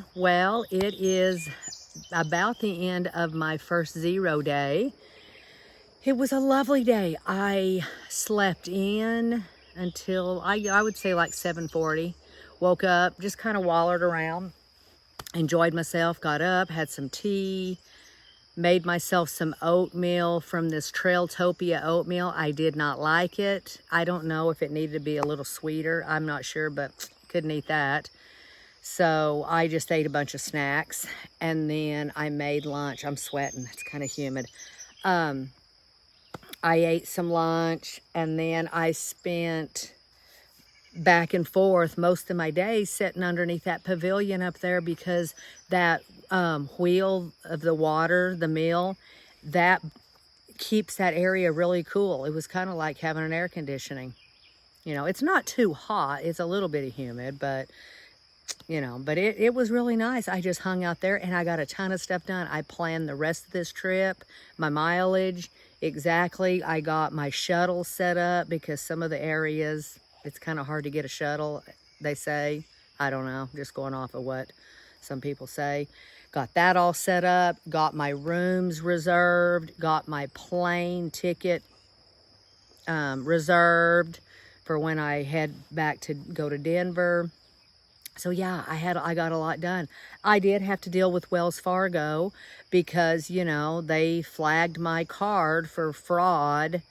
everyone. Well, it is about the end of my first 0 day. It was a lovely day. I slept in until I would say like 7:40. Woke up, just kind of wallered around, enjoyed myself, got up, had some tea, made myself some oatmeal from this Trailtopia oatmeal. I did not like it. I don't know if it needed to be a little sweeter. I'm not sure, but couldn't eat that. So I just ate a bunch of snacks and then I made lunch. I'm sweating, it's kind of humid. I ate some lunch and then I spent back and forth most of my day sitting underneath that pavilion up there because that wheel of the water, the mill, that keeps that area really cool. It was kind of like having an air conditioning. You know, it's not too hot. It's a little bit humid, but but it was really nice. I just hung out there and I got a ton of stuff done. I planned the rest of this trip, my mileage, exactly. I got my shuttle set up because some of the areas, it's kind of hard to get a shuttle, they say. I don't know, just going off of what some people say. Got that all set up, got my rooms reserved, got my plane ticket reserved for when I head back to go to Denver. So yeah, I got a lot done. I did have to deal with Wells Fargo because, they flagged my card for fraud.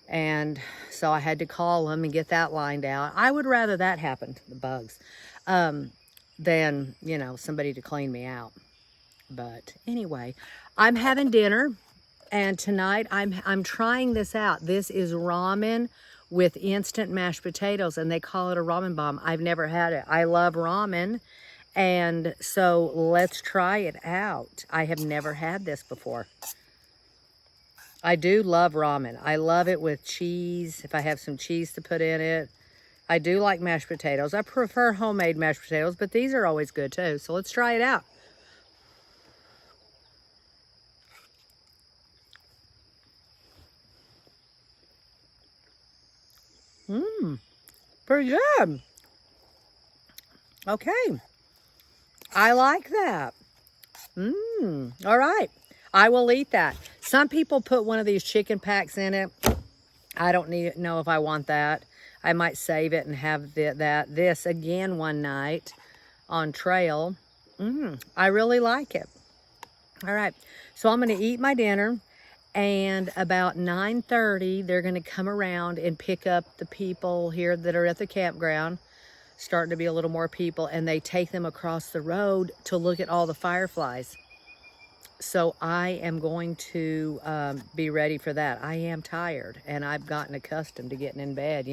And so I had to call them and get that lined out. I would rather that happen to the bugs than, somebody to clean me out. But anyway, I'm having dinner and tonight I'm trying this out. This is ramen with instant mashed potatoes, and they call it a ramen bomb. I've never had it. I love ramen, and so let's try it out. I have never had this before. I do love ramen. I love it with cheese, if I have some cheese to put in it. I do like mashed potatoes. I prefer homemade mashed potatoes, but these are always good too. So let's try it out. Pretty good. Okay. I like that. All right. I will eat that. Some people put one of these chicken packs in it. I don't know if I want that. I might save it and have this again one night on trail. I really like it. All right. So I'm going to eat my dinner. And about 9:30, they're going to come around and pick up the people here that are at the campground. Starting to be a little more people. And they take them across the road to look at all the fireflies. So I am going to be ready for that. I am tired. And I've gotten accustomed to getting in bed,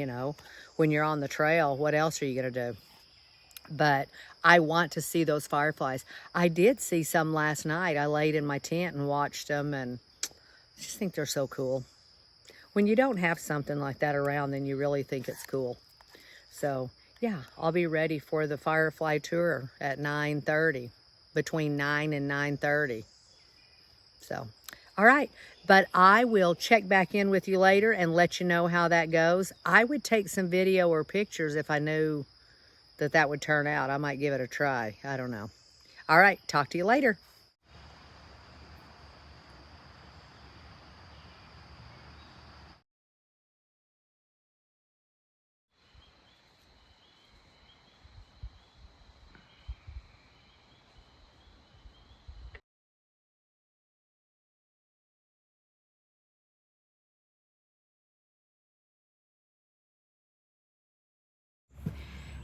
When you're on the trail, what else are you going to do? But I want to see those fireflies. I did see some last night. I laid in my tent and watched them, and I just think they're so cool. When you don't have something like that around, then you really think it's cool. So, yeah, I'll be ready for the firefly tour at 9:30, between 9 and 9:30. So, all right. But I will check back in with you later and let you know how that goes. I would take some video or pictures if I knew that would turn out. I might give it a try. I don't know. All right. Talk to you later.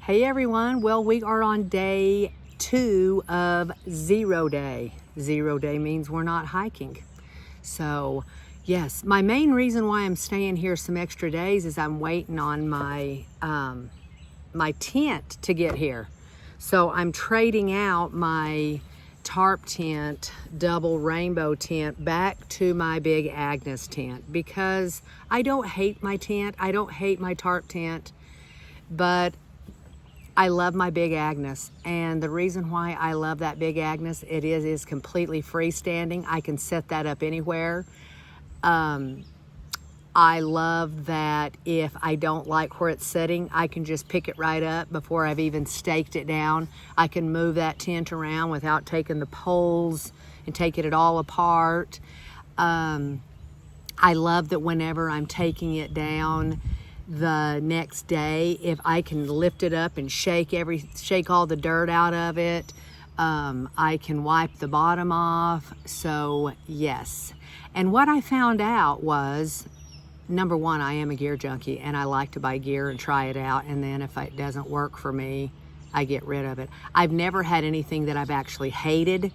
Hey everyone, well, we are on day 2 of 0 day. 0 day means we're not hiking. So yes, my main reason why I'm staying here some extra days is I'm waiting on my my tent to get here. So I'm trading out my tarp tent, double rainbow tent, back to my big Agnes tent because I don't hate my tent. I don't hate my tarp tent, but I love my big Agnes, and the reason why I love that big Agnes, it is completely freestanding. I can set that up anywhere. I love that if I don't like where it's sitting, I can just pick it right up before I've even staked it down. I can move that tent around without taking the poles and taking it all apart. I love that whenever I'm taking it down the next day, if I can lift it up and shake all the dirt out of it, I can wipe the bottom off. So yes. And what I found out was, number one, I am a gear junkie and I like to buy gear and try it out, and then if it doesn't work for me, I get rid of it. I've never had anything that I've actually hated,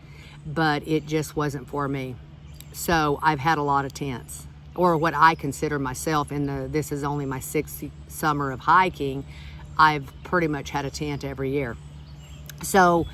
but it just wasn't for me. So I've had a lot of tents, or what I consider myself, this is only my 6th summer of hiking, I've pretty much had a tent every year. So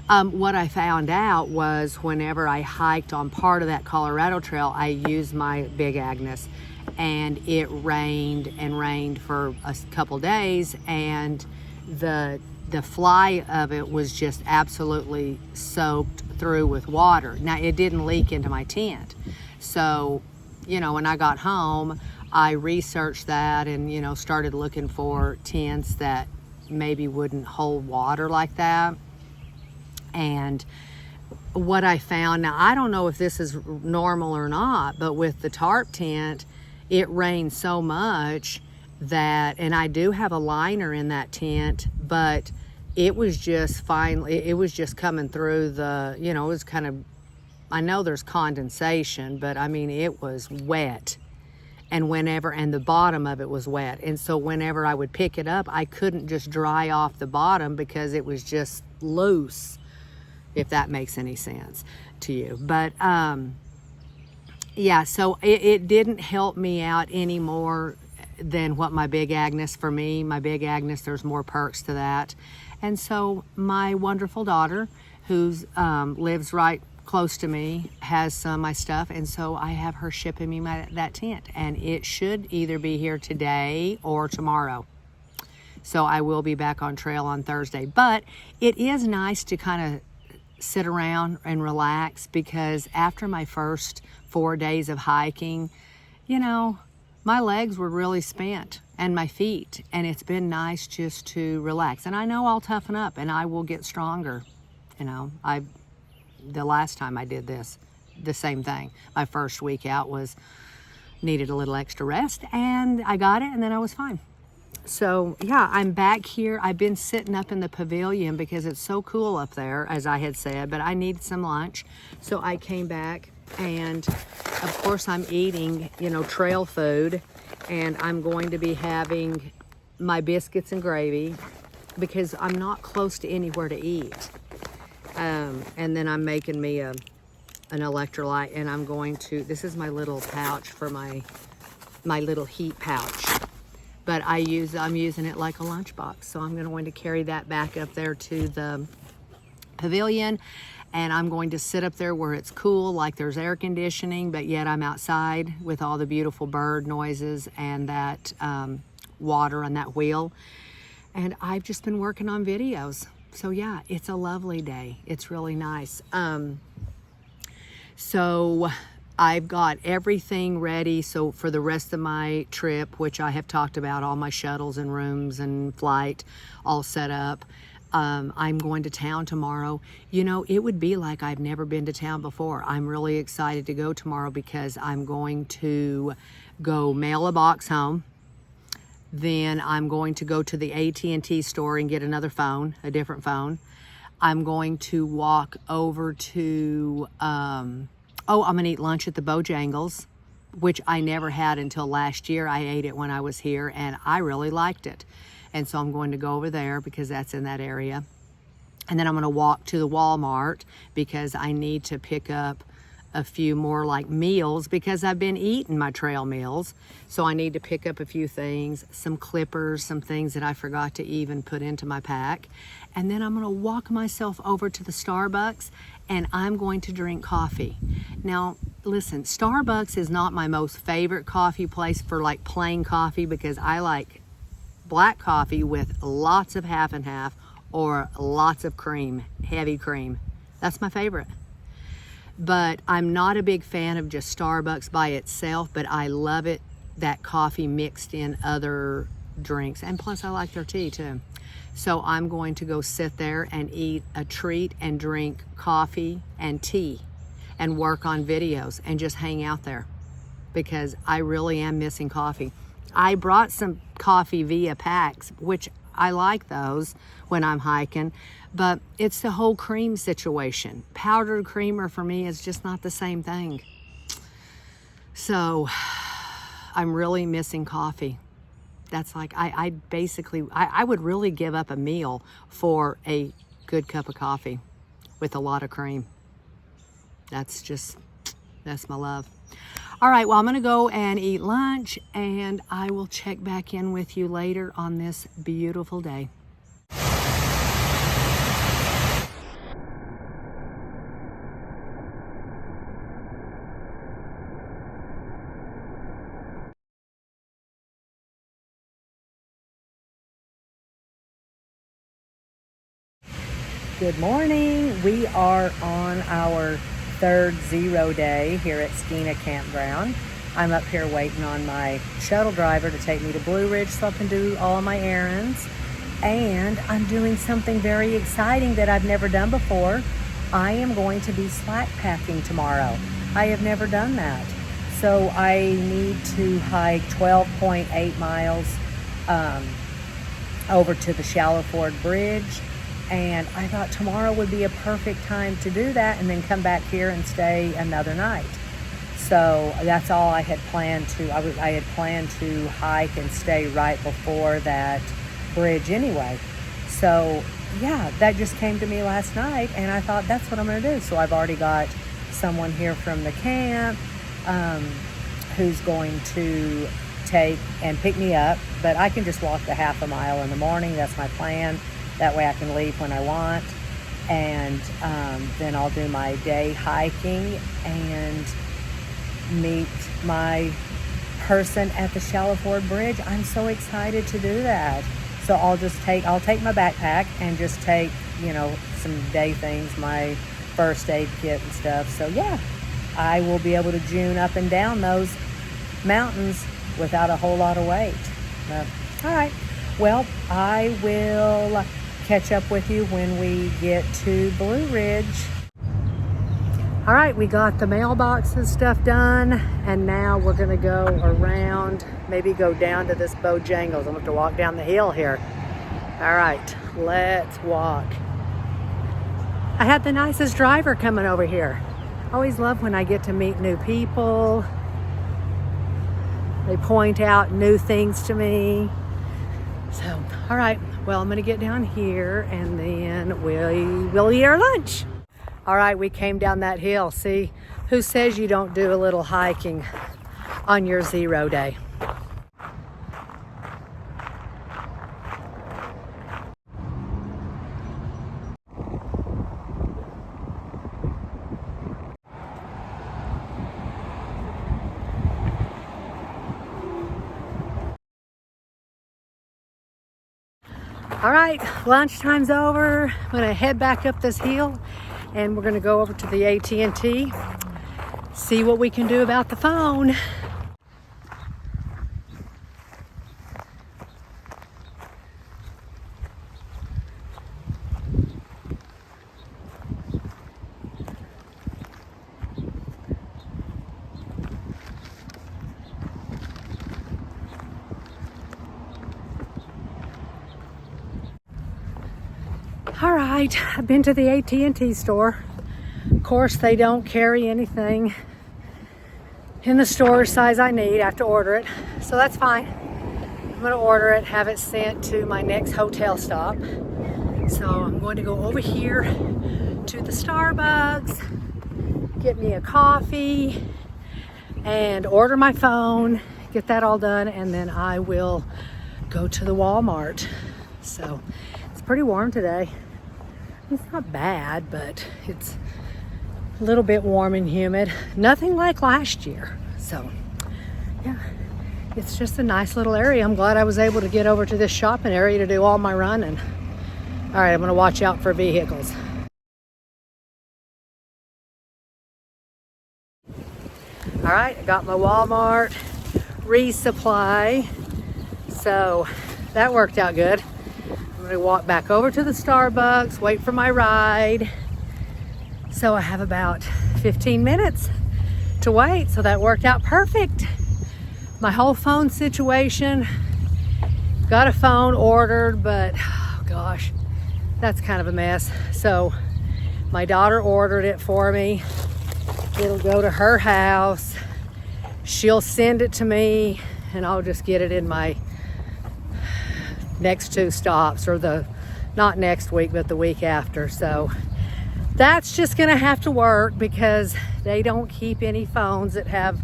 what I found out was whenever I hiked on part of that Colorado Trail, I used my Big Agnes, and it rained and rained for a couple days, and the fly of it was just absolutely soaked through with water. Now, it didn't leak into my tent. So, when I got home, I researched that and, started looking for tents that maybe wouldn't hold water like that. And what I found, now I don't know if this is normal or not, but with the tarp tent, it rained so much that, and I do have a liner in that tent, but it was just it was just coming through it was kind of, I know there's condensation, but I mean, it was wet. And the bottom of it was wet. And so whenever I would pick it up, I couldn't just dry off the bottom because it was just loose, if that makes any sense to you. But yeah, so it didn't help me out any more than what my Big Agnes, for me, my Big Agnes, there's more perks to that. And so my wonderful daughter, who lives right close to me, has some of my stuff, and so I have her shipping me that tent, and it should either be here today or tomorrow. So I will be back on trail on Thursday. But it is nice to kind of sit around and relax, because after my first 4 days of hiking, my legs were really spent, and my feet, and it's been nice just to relax. And I know I'll toughen up and I will get stronger. The last time I did this, the same thing. My first week out needed a little extra rest, and I got it, and then I was fine. So yeah, I'm back here. I've been sitting up in the pavilion because it's so cool up there, as I had said, but I needed some lunch. So I came back, and of course I'm eating, trail food, and I'm going to be having my biscuits and gravy because I'm not close to anywhere to eat. And then I'm making me an electrolyte, and I'm going to, this is my little pouch for my little heat pouch. But I'm using it like a lunchbox. So I'm going to carry that back up there to the pavilion, and I'm going to sit up there where it's cool, like there's air conditioning, but yet I'm outside with all the beautiful bird noises and that water on that wheel. And I've just been working on videos. So yeah, it's a lovely day. It's really nice. So I've got everything ready. So for the rest of my trip, which I have talked about, all my shuttles and rooms and flight all set up. I'm going to town tomorrow. It would be like I've never been to town before. I'm really excited to go tomorrow because I'm going to go mail a box home. Then I'm going to go to the AT&T store and get another phone, a different phone. I'm going to walk over to, I'm going to eat lunch at the Bojangles, which I never had until last year. I ate it when I was here, and I really liked it. And so I'm going to go over there because that's in that area. And then I'm going to walk to the Walmart because I need to pick up a few more like meals because I've been eating my trail meals. So I need to pick up a few things, some clippers, some things that I forgot to even put into my pack. And then I'm going to walk myself over to the Starbucks, and I'm going to drink coffee. Now, listen, Starbucks is not my most favorite coffee place for like plain coffee because I like black coffee with lots of half and half or lots of cream, heavy cream. That's my favorite. But I'm not a big fan of just Starbucks by itself, but I love it that coffee mixed in other drinks. And plus I like their tea too. So I'm going to go sit there and eat a treat and drink coffee and tea and work on videos and just hang out there because I really am missing coffee. I brought some coffee via packs, which I like those when I'm hiking, but it's the whole cream situation. Powdered creamer for me is just not the same thing. So I'm really missing coffee. That's like, I basically, I would really give up a meal for a good cup of coffee with a lot of cream. That's my love. All right, well, I'm gonna go and eat lunch and I will check back in with you later on this beautiful day. Good morning. We are on our third zero day here at Skeena Campground. I'm up here waiting on my shuttle driver to take me to Blue Ridge so I can do all my errands. And I'm doing something very exciting that I've never done before. I am going to be slack packing tomorrow. I have never done that. So I need to hike 12.8 miles over to the Shallow Ford Bridge. And I thought tomorrow would be a perfect time to do that and then come back here and stay another night. So that's all I had planned to, I had planned to hike and stay right before that bridge anyway. So yeah, that just came to me last night and I thought that's what I'm gonna do. So I've already got someone here from the camp who's going to take and pick me up, but I can just walk the half a mile in the morning. That's my plan. That way I can leave when I want. And then I'll do my day hiking and meet my person at the Shallow Ford Bridge. I'm so excited to do that. So I'll take my backpack and just take, you know, some day things, my first aid kit and stuff. So yeah, I will be able to June up and down those mountains without a whole lot of weight. All right, well, I will catch up with you when we get to Blue Ridge. All right, we got the mailbox and stuff done, and now we're gonna go around, maybe go down to this Bojangles. I'm gonna have to walk down the hill here. All right, let's walk. I had the nicest driver coming over here. I always love when I get to meet new people. They point out new things to me. So, all right, well, I'm gonna get down here and then we'll eat our lunch. All right, we came down that hill. See, who says you don't do a little hiking on your zero day? All right, lunchtime's over. I'm gonna head back up this hill and we're gonna go over to the AT&T, see what we can do about the phone. All right, I've been to the AT&T store. Of course, they don't carry anything in the store size I need. I have to order it, so that's fine. I'm gonna order it, have it sent to my next hotel stop. So I'm going to go over here to the Starbucks, get me a coffee, and order my phone, get that all done, and then I will go to the Walmart. So it's pretty warm today. It's not bad, but it's a little bit warm and humid. Nothing like last year. So yeah, it's just a nice little area. I'm glad I was able to get over to this shopping area to do all my running. All right, I'm gonna watch out for vehicles. All right, I got my Walmart Resupply. So that worked out good. I'm gonna walk back over to the Starbucks, wait for my ride. So I have about 15 minutes to wait, so that worked out perfect. My whole phone situation, got a phone ordered, but oh gosh, that's kind of a mess. So my daughter ordered it for me. It'll go to her house. She'll send it to me and I'll just get it in my next 2 stops, or not next week, but the week after. So that's just gonna have to work because they don't keep any phones that have,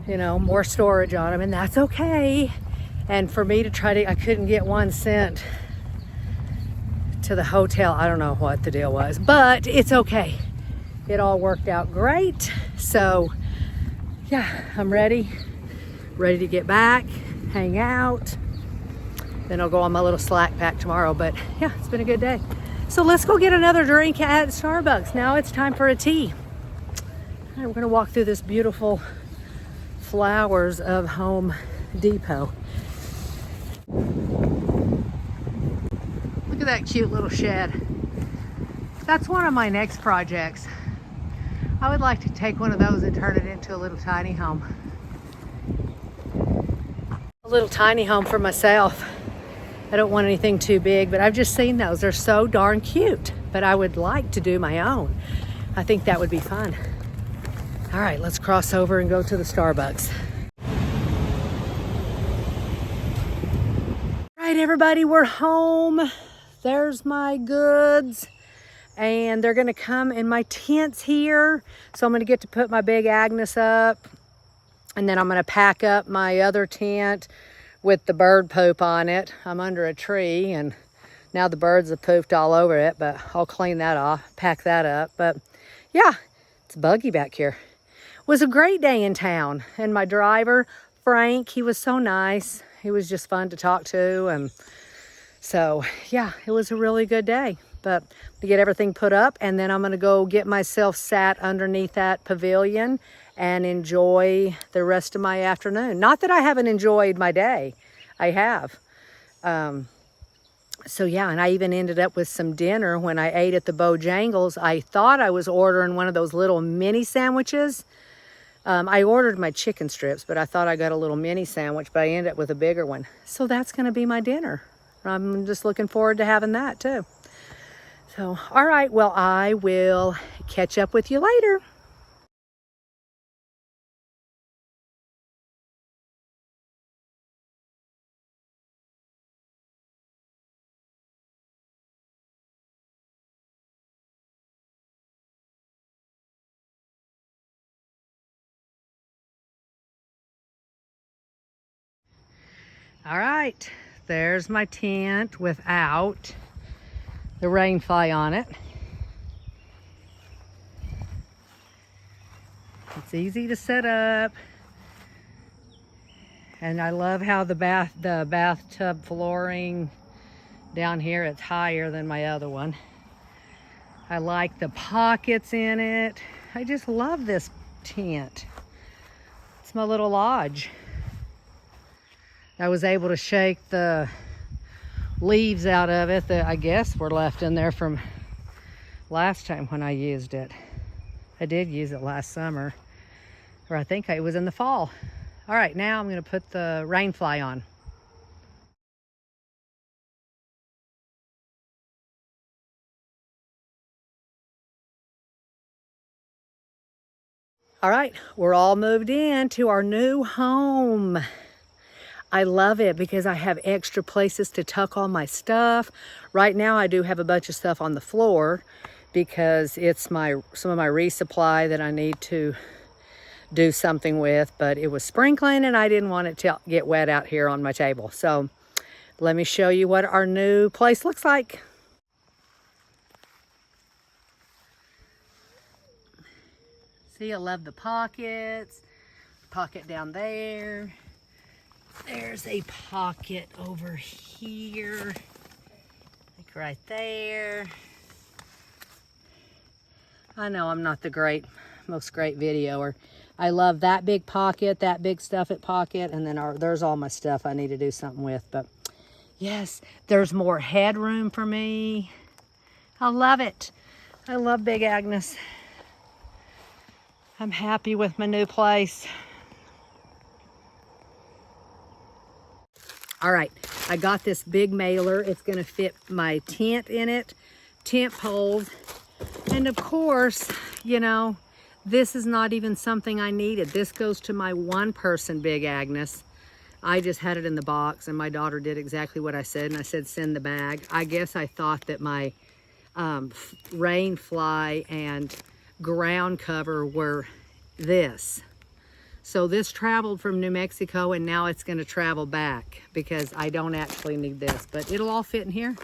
you know, more storage on them, and that's okay. And for me to I couldn't get one sent to the hotel. I don't know what the deal was, but it's okay. It all worked out great. So yeah, I'm ready to get back, hang out. Then I'll go on my little slack pack tomorrow. But yeah, it's been a good day. So let's go get another drink at Starbucks. Now it's time for a tea. All right, we're gonna walk through this beautiful flowers of Home Depot. Look at that cute little shed. That's one of my next projects. I would like to take one of those and turn it into a little tiny home. A little tiny home for myself. I don't want anything too big, but I've just seen those. They're so darn cute, but I would like to do my own. I think that would be fun. All right, let's cross over and go to the Starbucks. All right, everybody, we're home. There's my goods, and they're gonna come in my tents here. So I'm gonna get to put my big Agnes up, and then I'm gonna pack up my other tent with the bird poop on it. I'm under a tree and now the birds have pooped all over it, but I'll clean that off, pack that up. But yeah, it's buggy back here. It was a great day in town, and my driver, Frank, he was so nice. He was just fun to talk to, and so yeah, it was a really good day. But to get everything put up, and then I'm gonna go get myself sat underneath that pavilion and enjoy the rest of my afternoon. Not that I haven't enjoyed my day, I have. So yeah, and I even ended up with some dinner when I ate at the Bojangles. I thought I was ordering one of those little mini sandwiches. I ordered my chicken strips, but I thought I got a little mini sandwich, but I ended up with a bigger one. So that's gonna be my dinner. I'm just looking forward to having that too. So, all right, well, I will catch up with you later. All right, there's my tent without the rain fly on it. It's easy to set up. And I love how the bathtub flooring down here, it's higher than my other one. I like the pockets in it. I just love this tent. It's my little lodge. I was able to shake the leaves out of it that I guess were left in there from last time when I used it. I did use it last summer, or I think it was in the fall. All right, now I'm gonna put the rain fly on. All right, we're all moved in to our new home. I love it because I have extra places to tuck all my stuff. Right now I do have a bunch of stuff on the floor because it's some of my resupply that I need to do something with, but it was sprinkling and I didn't want it to get wet out here on my table. So let me show you what our new place looks like. See, I love the pockets. Pocket down there. There's a pocket over here, like right there. I know I'm not the most great videoer, I love that big pocket, that big stuff it pocket, and then there's all my stuff I need to do something with. But yes, there's more headroom for me. I love it. I love Big Agnes. I'm happy with my new place. All right, I got this big mailer. It's gonna fit my tent in it, tent poles, and of course, you know, this is not even something I needed. This goes to my one-person Big Agnes. I just had it in the box, and my daughter did exactly what I said, and I said, send the bag. I guess I thought that my rain fly and ground cover were this. So this traveled from New Mexico, and now it's going to travel back because I don't actually need this, but it'll all fit in here.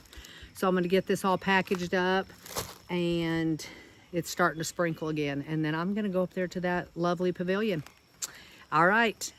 So I'm going to get this all packaged up, and it's starting to sprinkle again. And then I'm going to go up there to that lovely pavilion. All right.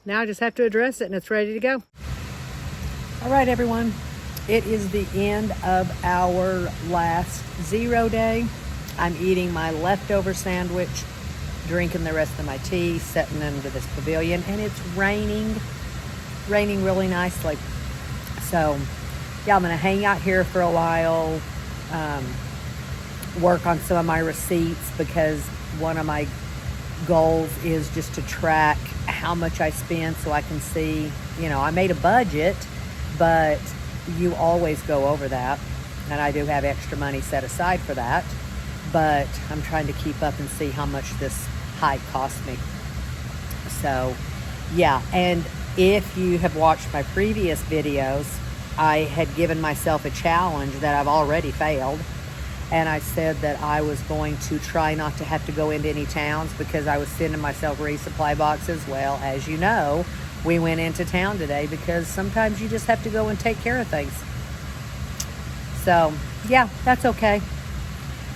Now I just have to address it and it's ready to go. All right, everyone. It is the end of our last 0 day. I'm eating my leftover sandwich, drinking the rest of my tea, sitting under this pavilion, and it's raining really nicely. So yeah, I'm gonna hang out here for a while, work on some of my receipts, because one of my goals is just to track how much I spend so I can see, you know, I made a budget, but you always go over that, and I do have extra money set aside for that, but I'm trying to keep up and see how much this hike cost me. So yeah, and if you have watched my previous videos, I had given myself a challenge that I've already failed. And I said that I was going to try not to have to go into any towns because I was sending myself resupply boxes. Well, as you know, we went into town today because sometimes you just have to go and take care of things. So yeah, that's okay.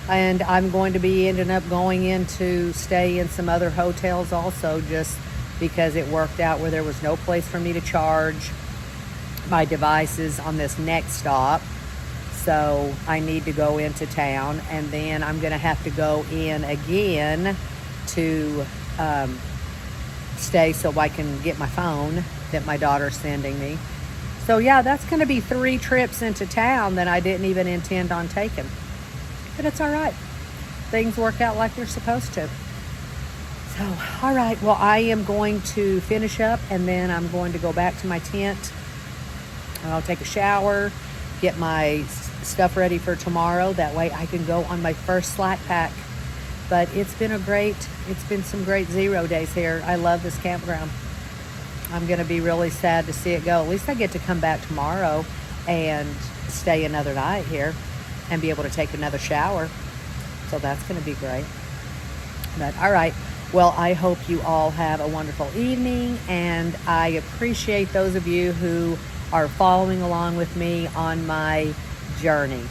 And I'm going to be ending up going in to stay in some other hotels also, just because it worked out where there was no place for me to charge my devices on this next stop. So I need to go into town, and then I'm going to have to go in again to stay so I can get my phone that my daughter's sending me. So yeah, that's going to be 3 trips into town that I didn't even intend on taking. But it's all right. Things work out like they're supposed to. So, all right. Well, I am going to finish up, and then I'm going to go back to my tent. I'll take a shower, get my stuff ready for tomorrow. That way I can go on my first slack pack. But it's been some great 0 days here. I love this campground. I'm going to be really sad to see it go. At least I get to come back tomorrow and stay another night here and be able to take another shower. So that's going to be great. But all right. Well, I hope you all have a wonderful evening, and I appreciate those of you who are following along with me on my journey.